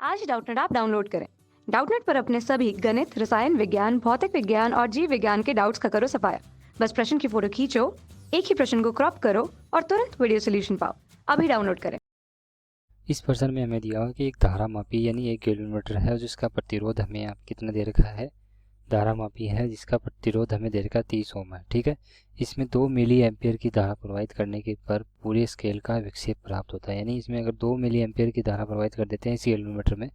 आज Doubtnut app download करें। Doubtnut पर अपने सभी गणित, रसायन विज्ञान, भौतिक विज्ञान और जीव विज्ञान के डाउट्स का करो सफाया। बस प्रश्न की फोटो खींचो, एक ही प्रश्न को क्रॉप करो और तुरंत वीडियो सोल्यूशन पाओ। अभी डाउनलोड करें। इस प्रश्न में हमें दिया हुआ कि एक धारामापी यानी 1 किलोमीटर है जिसका प्रतिरोध हमें यहाँ कितना दे रखा है। धारामापी है जिसका प्रतिरोध हमें दे रखा 30 ओम है। ठीक है, इसमें 2 मिली एम्पियर की धारा प्रवाहित करने के पर पूरे स्केल का विक्षेप प्राप्त होता है। यानी इसमें अगर 2 मिली एम्पियर की धारा प्रवाहित कर देते हैं इसी किलोमीटर में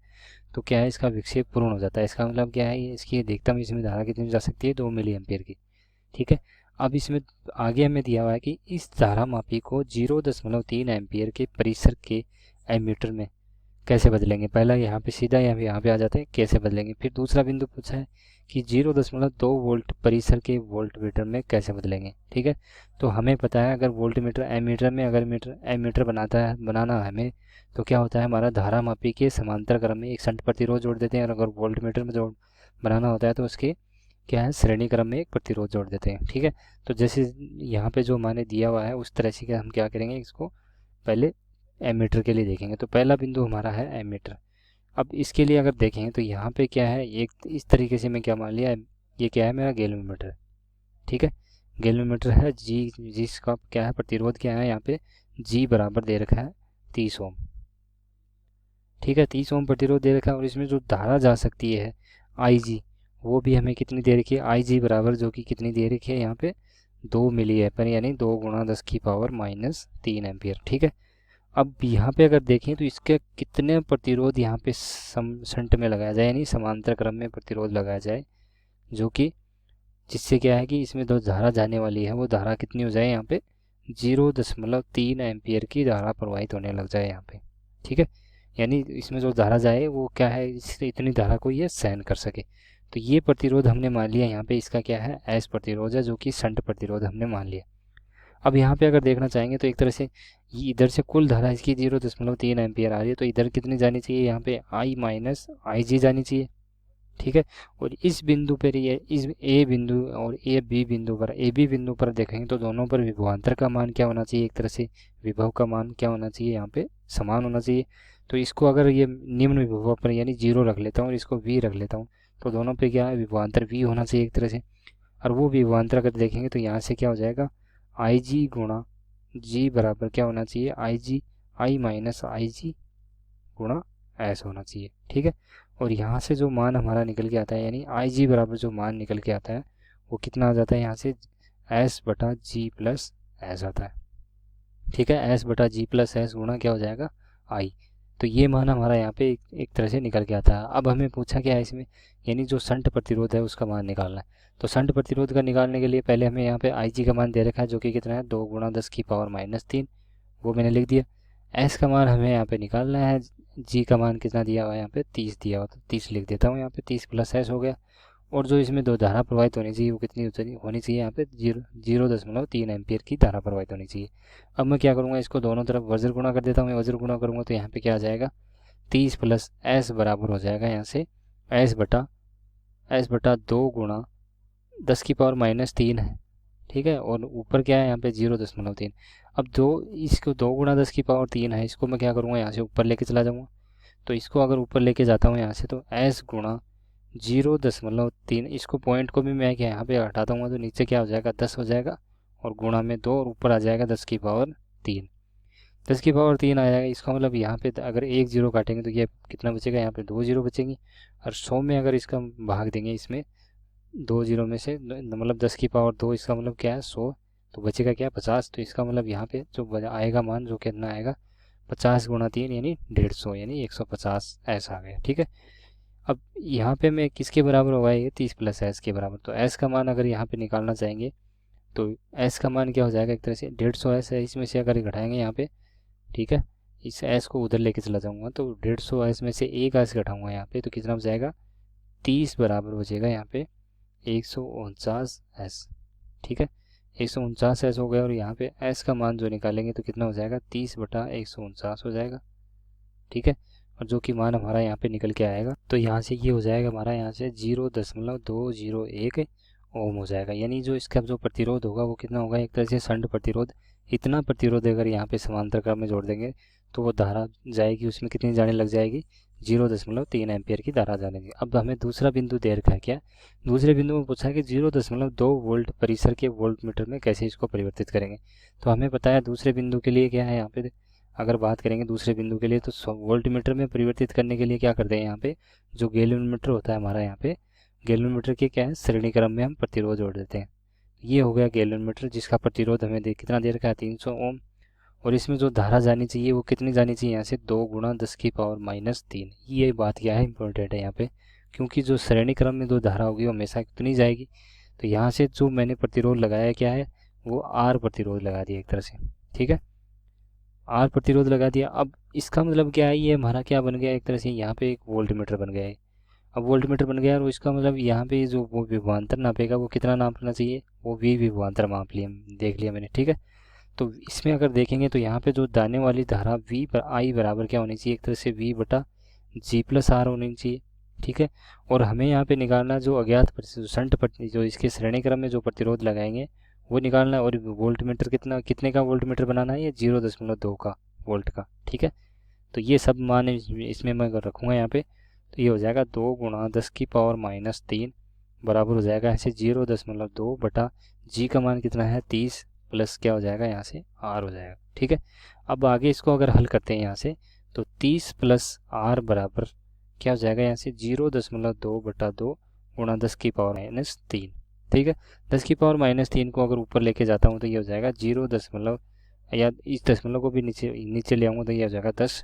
तो क्या है, इसका विक्षेप पूर्ण हो जाता है। इसका मतलब क्या है, इसकी अधिकतम इसमें धारा कितनी जा सकती है, 2 मिली एम्पियर की। ठीक है, अब इसमें आगे हमें दिया हुआ है कि इस धारामापी को 0.3 एम्पियर के परिसर के एमीटर में कैसे बदलेंगे। पहला यहाँ पे सीधा यहाँ पे आ जाते हैं, कैसे बदलेंगे। फिर दूसरा बिंदु पूछा है कि 0.2 वोल्ट परिसर के वोल्ट मीटर में कैसे बदलेंगे। ठीक है, तो हमें पता है अगर वोल्ट मीटर एमीटर में अगर एमीटर बनाना है हमें, तो क्या होता है, हमारा धारामापी के समांतर क्रम में एक शंट प्रतिरोध जोड़ देते हैं, और अगर वोल्ट मीटर में जोड़ बनाना होता है तो उसके क्या है, श्रेणी क्रम में एक प्रतिरोध जोड़ देते हैं। ठीक है, तो जैसे यहाँ पे जो माने दिया हुआ है उस तरह से हम क्या करेंगे, इसको पहले एमीटर के लिए देखेंगे। तो पहला बिंदु हमारा है एमीटर। अब इसके लिए अगर देखें तो यहाँ पे क्या है, एक इस तरीके से मैं क्या मान लिया, ये क्या है, मेरा गैल्वेनोमीटर। ठीक है, गैल्वेनोमीटर है जी, जिसका क्या है, प्रतिरोध क्या है, यहाँ पे जी बराबर दे रखा है 30 ओम। ठीक है, 30 ओम प्रतिरोध दे रखा है, और इसमें जो धारा जा सकती है आई जी, वो भी हमें कितनी दे रखी है, आई जी बराबर जो कि कितनी दे रखी है यहाँ पे 2 मिली एम्पियर, यानी 2 गुणा 10⁻³ एम्पियर। ठीक है, अब यहाँ पे अगर देखें तो इसके कितने प्रतिरोध यहाँ पे शंट में लगाया जाए, यानी समांतर क्रम में प्रतिरोध लगाया जाए, जो कि जिससे क्या है कि इसमें जो धारा जाने वाली है वो धारा कितनी हो जाए, यहाँ पे 0.3 एम्पियर की धारा प्रवाहित होने लग जाए यहाँ पे। ठीक है, यानी इसमें जो धारा जाए वो क्या है, इससे इतनी धारा को ये सहन कर सके। तो ये प्रतिरोध हमने मान लिया यहाँ पे, इसका क्या है, एस प्रतिरोध है, जो कि शंट प्रतिरोध हमने मान लिया। अब यहाँ पे अगर देखना चाहेंगे तो एक तरह से ये इधर से कुल धारा इसकी 0.3 एम्पियर आ रही है, तो इधर कितनी जानी चाहिए, यहाँ पे आई माइनस आई जी जानी चाहिए। ठीक है, और इस बिंदु पर ये इस ए बिंदु और ए बी बिंदु पर देखेंगे तो दोनों पर विभवांतर का मान क्या होना चाहिए, एक तरह से विभव का मान क्या होना चाहिए, यहाँ पे समान होना चाहिए। तो इसको अगर ये निम्न विभव पर यानी 0 रख लेता हूँ और इसको वी रख लेता हूँ, तो दोनों पे क्या है, विभवांतर वी होना चाहिए एक तरह से। और वो विभवांतर अगर देखेंगे तो यहाँ से क्या हो जाएगा, आई जी गुणा जी बराबर क्या होना चाहिए, आई जी आई माइनस आई जी गुणा एस होना चाहिए। ठीक है, और यहाँ से जो मान हमारा निकल के आता है, यानी आई जी बराबर जो मान निकल के आता है वो कितना आ जाता है, यहाँ से एस बटा जी प्लस एस आता है। ठीक है, एस बटा जी प्लस एस गुणा क्या हो जाएगा, आई। तो ये मान हमारा यहाँ पे एक तरह से निकल के आता है। अब हमें पूछा क्या है इसमें, यानी जो शंट प्रतिरोध है उसका मान निकालना है। तो शंट प्रतिरोध का निकालने के लिए पहले हमें यहाँ पे आई जी का मान दे रखा है, जो कि कितना है, 2 गुणा 10⁻³ वो मैंने लिख दिया। एस का मान हमें यहाँ पे निकालना है, जी का मान कितना दिया हुआ है, यहाँ पे 30 दिया हुआ, तो 30 लिख देता हूँ यहाँ पे, 30 प्लस एस हो गया। और जो इसमें दो धारा प्रवाहित होनी चाहिए वो कितनी होनी चाहिए, यहाँ पे 0.3 एम्पियर की धारा प्रवाहित होनी चाहिए। अब मैं क्या करूँगा, इसको दोनों तरफ वज्र गुणा कर देता हूँ। मैं वज्र गुणा करूँगा तो यहाँ पे क्या आ जाएगा, 30 प्लस एस बराबर हो जाएगा यहाँ से एस बटा 2 गुणा 10⁻³ है। ठीक है, और ऊपर क्या है, यहाँ पे 0.3। अब इसको 2 गुणा 10⁻³ है, इसको मैं क्या करूँगा, यहाँ से ऊपर लेके चला जाऊँगा। तो इसको अगर ऊपर लेके जाता हूँ यहाँ से, तो एस गुणा 0.3, इसको पॉइंट को भी मैं क्या यहाँ पे हटाता हूँ तो नीचे क्या हो जाएगा, 10 हो जाएगा, और गुणा में 2 और ऊपर आ जाएगा 10⁻³ 10⁻³ आ जाएगा। इसका मतलब यहाँ पे अगर एक जीरो काटेंगे तो ये कितना बचेगा, यहाँ पे 2 जीरो बचेंगी। और 100 में अगर इसका भाग देंगे, इसमें 2 जीरो में से मतलब 10⁻², इसका मतलब क्या है 100, तो बचेगा क्या, 50। तो इसका मतलब यहाँ पे जो आएगा मान, जो कितना आएगा 50 गुणा 3 यानी 150, यानी 150 ऐसा आ गया। ठीक है, अब यहाँ पे मैं किसके बराबर होगा, ये 30 प्लस एस के बराबर। तो एस का मान अगर यहाँ पे निकालना चाहेंगे तो एस का मान क्या हो जाएगा, एक तरह से 150 एस है, इसमें से अगर घटाएंगे यहाँ पे, ठीक है, इस एस को उधर लेके चला जाऊँगा तो 150 एस में से एक एस घटाऊँगा यहाँ पे, तो कितना हो जाएगा, 30 बराबर हो जाएगा यहाँ पे 149 एस। ठीक है, 149 एस हो गया, और यहाँ पे एस का मान जो निकालेंगे तो कितना हो जाएगा, 30 बटा 149 हो जाएगा। ठीक है, और जो कि मान हमारा यहाँ पे निकल के आएगा, तो यहाँ से ये हो जाएगा हमारा, यहाँ से 0.201 ओम हो जाएगा। यानी जो इसका जो प्रतिरोध होगा वो कितना होगा, एक तरह से शंट प्रतिरोध। इतना प्रतिरोध अगर यहाँ पे समांतर क्रम में जोड़ देंगे तो वो धारा जाएगी, उसमें कितनी जाने लग जाएगी, 0.3 एम्पियर की धारा जाने लगी। अब हमें दूसरा बिंदु दे रखा है, क्या दूसरे बिंदु में पूछा है कि 0.2 वोल्ट परिसर के वोल्ट मीटर में कैसे इसको परिवर्तित करेंगे। तो हमें पता है दूसरे बिंदु के लिए क्या है, यहाँ पे अगर बात करेंगे दूसरे बिंदु के लिए तो वोल्ट मीटर में परिवर्तित करने के लिए क्या करते हैं, यहाँ पे जो गैल्वेनोमीटर होता है हमारा, यहाँ पे गैल्वेनोमीटर के क्या है श्रेणी क्रम में हम प्रतिरोध जोड़ देते हैं। ये हो गया गैल्वेनोमीटर जिसका प्रतिरोध हमें कितना दे रखा है, 300 ओम। और इसमें जो धारा जानी चाहिए वो कितनी जानी चाहिए, यहाँ से 2 गुणा 10⁻³ ये बात क्या है इंपॉर्टेंट है यहाँ पे, क्योंकि जो श्रेणी क्रम में जो धारा होगी वो हमेशा कितनी जाएगी। तो यहाँ से जो मैंने प्रतिरोध लगाया क्या है, वो आर प्रतिरोध लगा दिया एक तरह से, ठीक है, आर प्रतिरोध लगा दिया। अब इसका मतलब क्या है, ये हमारा क्या बन गया एक तरह से, यहाँ पे एक वोल्ट मीटर बन गया है। अब वोल्ट मीटर बन गया और इसका मतलब यहाँ पे जो वो विभवांतर नापेगा वो कितना नापना चाहिए, वो वी विभवांतर माप लिया, देख लिया मैंने, ठीक है। तो इसमें अगर देखेंगे तो यहाँ पे जो दाने वाली धारा वी पर आई बराबर क्या होनी चाहिए, एक तरह से वी बटा जी प्लस आर होनी चाहिए, ठीक है। और हमें यहाँ पे निकालना जो अज्ञात शंट जो इसके श्रेणी क्रम में जो प्रतिरोध लगाएंगे वो निकालना है। और वोल्ट मीटर कितने का वोल्ट मीटर बनाना है, ये 0.2 का वोल्ट का, ठीक है। तो ये सब मान इसमें मैं रखूँगा यहाँ पे, तो ये हो जाएगा 2 गुणा 10⁻³ बराबर हो जाएगा ऐसे 0.2 बटा जी का मान कितना है 30 प्लस क्या हो जाएगा यहाँ से आर हो जाएगा, ठीक है। अब आगे इसको अगर हल करते हैं यहाँ से तो 30 प्लस आर बराबर क्या हो जाएगा यहाँ से 0.2 बटा 2 गुणा 10⁻³ ठीक है। 10⁻³ को अगर ऊपर लेके जाता हूँ तो ये हो जाएगा 0 या इस दशमलव को भी नीचे ले आऊँगा तो ये हो जाएगा 10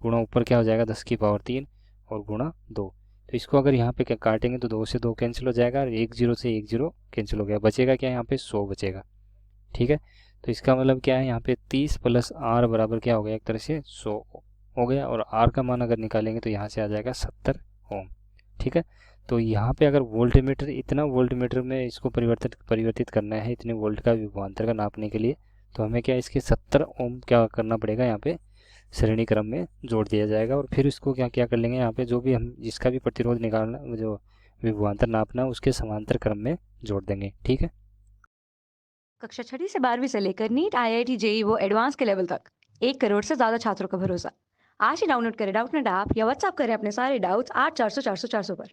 गुणा ऊपर क्या हो जाएगा 10⁻³ और गुणा 2। तो इसको अगर यहाँ पे काटेंगे तो 2 से 2 कैंसिल हो जाएगा और 1 0 से 1 0 कैंसिल हो गया, बचेगा क्या यहाँ पे 100 बचेगा, ठीक है। तो इसका मतलब क्या है, यहाँ पे 30 प्लस आर बराबर क्या हो गया, एक तरह से 100 हो गया। और आर का मान अगर निकालेंगे तो यहाँ से आ जाएगा 70 ओम, ठीक है। तो यहाँ पे अगर वोल्टमीटर इतना वोल्टमीटर में इसको परिवर्तित करना है इतने वोल्ट का विभवांतर का नापने के लिए, तो हमें क्या इसके 70 ओम क्या करना पड़ेगा, यहाँ पे श्रेणी क्रम में जोड़ दिया जाएगा। और फिर इसको क्या क्या कर लेंगे, यहाँ पे जो भी हम जिसका भी प्रतिरोध निकालना जो विभवांतर नापना उसके समांतर क्रम में जोड़ देंगे, ठीक है। कक्षा 6वीं से 12वीं से लेकर नीट, IIT, JEE वो एडवांस के लेवल तक 1 करोड़ से ज्यादा छात्रों का भरोसा। आज ही डाउनलोड करें डाउटनेट ऐप या व्हाट्सएप करें अपने सारे डाउट्स 8400 400 400 पर।